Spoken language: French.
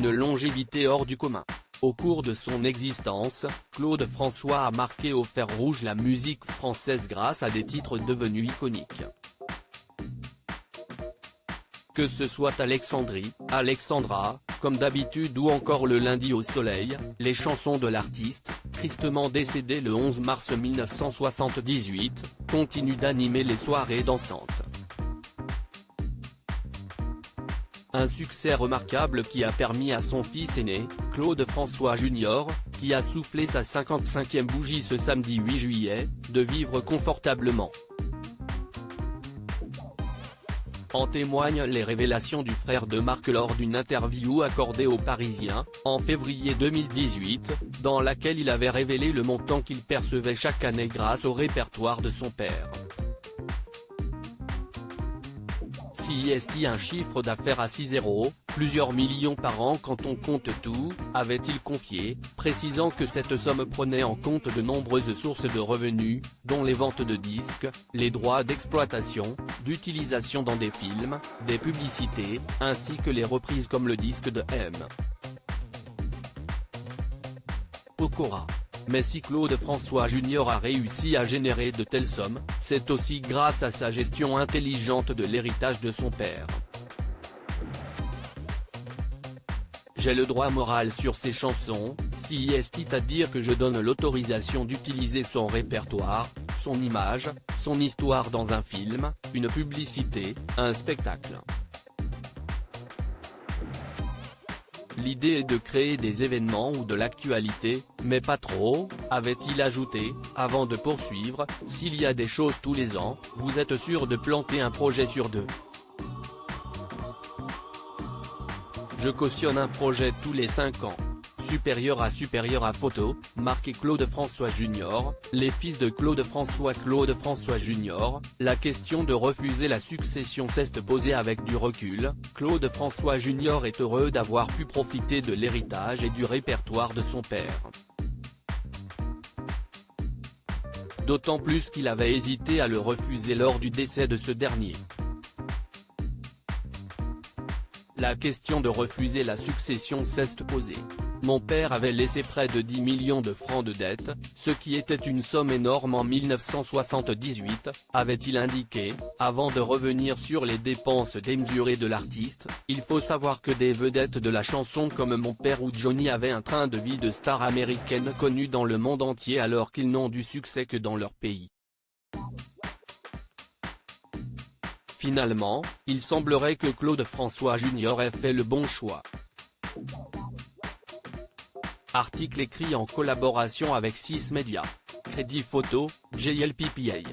d'une longévité hors du commun. Au cours de son existence, Claude François a marqué au fer rouge la musique française grâce à des titres devenus iconiques. Que ce soit Alexandrie, Alexandra, Comme d'habitude ou encore Le lundi au soleil, les chansons de l'artiste, tristement décédé le 11 mars 1978, continuent d'animer les soirées dansantes. Un succès remarquable qui a permis à son fils aîné, Claude François Jr., qui a soufflé sa 55e bougie ce samedi 8 juillet, de vivre confortablement. En témoignent les révélations du frère de Marc lors d'une interview accordée aux Parisiens, en février 2018, dans laquelle il avait révélé le montant qu'il percevait chaque année grâce au répertoire de son père. C'est un chiffre d'affaires à 6 zéros, plusieurs millions par an quand on compte tout, avait-il confié, précisant que cette somme prenait en compte de nombreuses sources de revenus, dont les ventes de disques, les droits d'exploitation, d'utilisation dans des films, des publicités, ainsi que les reprises comme le disque de M. Pokora. Mais si Claude François Jr. a réussi à générer de telles sommes, c'est aussi grâce à sa gestion intelligente de l'héritage de son père. J'ai le droit moral sur ces chansons, c'est-à-dire que je donne l'autorisation d'utiliser son répertoire, son image, son histoire dans un film, une publicité, un spectacle. L'idée est de créer des événements ou de l'actualité, mais pas trop, avait-il ajouté, avant de poursuivre, s'il y a des choses tous les ans, vous êtes sûr de planter un projet sur deux. Je cautionne un projet tous les 5 ans. Supérieur à photo, marqué Claude François Jr., les fils de Claude François Jr., la question de refuser la succession s'est posée avec du recul. Claude François Jr. est heureux d'avoir pu profiter de l'héritage et du répertoire de son père. D'autant plus qu'il avait hésité à le refuser lors du décès de ce dernier. La question de refuser la succession s'est posée. Mon père avait laissé près de 10 millions de francs de dette, ce qui était une somme énorme en 1978, avait-il indiqué. Avant de revenir sur les dépenses démesurées de l'artiste, il faut savoir que des vedettes de la chanson comme mon père ou Johnny avaient un train de vie de stars américaines connues dans le monde entier alors qu'ils n'ont du succès que dans leur pays. Finalement, il semblerait que Claude François Jr. ait fait le bon choix. Article écrit en collaboration avec 6 Médias. Crédit photo, JLPPA.